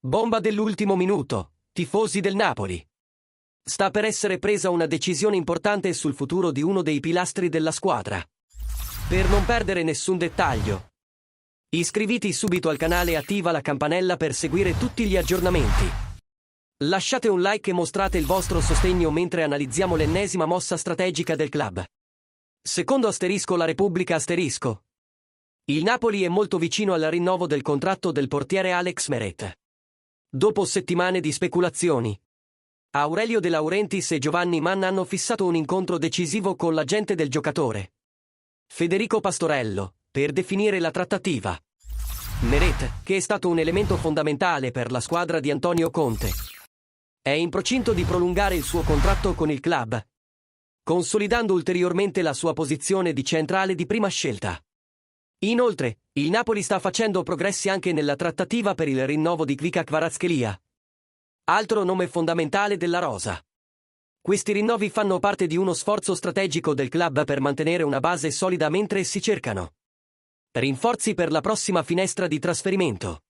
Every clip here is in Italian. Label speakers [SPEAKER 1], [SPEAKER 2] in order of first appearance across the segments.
[SPEAKER 1] Bomba dell'ultimo minuto, tifosi del Napoli. Sta per essere presa una decisione importante sul futuro di uno dei pilastri della squadra. Per non perdere nessun dettaglio, iscriviti subito al canale e attiva la campanella per seguire tutti gli aggiornamenti. Lasciate un like e mostrate il vostro sostegno mentre analizziamo l'ennesima mossa strategica del club. Secondo la Repubblica il Napoli è molto vicino al rinnovo del contratto del portiere Alex Meret. Dopo settimane di speculazioni, Aurelio De Laurentiis e Giovanni Manna hanno fissato un incontro decisivo con l'agente del giocatore, Federico Pastorello, per definire la trattativa. Meret, che è stato un elemento fondamentale per la squadra di Antonio Conte, è in procinto di prolungare il suo contratto con il club, consolidando ulteriormente la sua posizione di centrale di prima scelta. Inoltre, il Napoli sta facendo progressi anche nella trattativa per il rinnovo di Kvicha Kvaratskhelia, altro nome fondamentale della rosa. Questi rinnovi fanno parte di uno sforzo strategico del club per mantenere una base solida mentre si cercano rinforzi per la prossima finestra di trasferimento.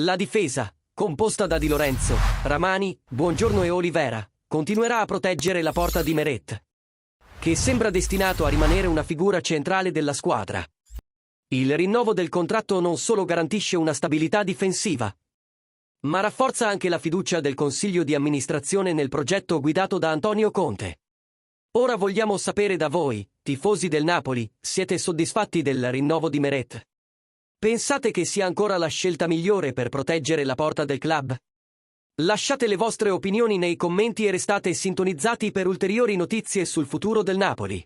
[SPEAKER 1] La difesa, composta da Di Lorenzo, Ramani, Buongiorno e Olivera, continuerà a proteggere la porta di Meret, che sembra destinato a rimanere una figura centrale della squadra. Il rinnovo del contratto non solo garantisce una stabilità difensiva, ma rafforza anche la fiducia del Consiglio di amministrazione nel progetto guidato da Antonio Conte. Ora vogliamo sapere da voi, tifosi del Napoli, siete soddisfatti del rinnovo di Meret? Pensate che sia ancora la scelta migliore per proteggere la porta del club? Lasciate le vostre opinioni nei commenti e restate sintonizzati per ulteriori notizie sul futuro del Napoli.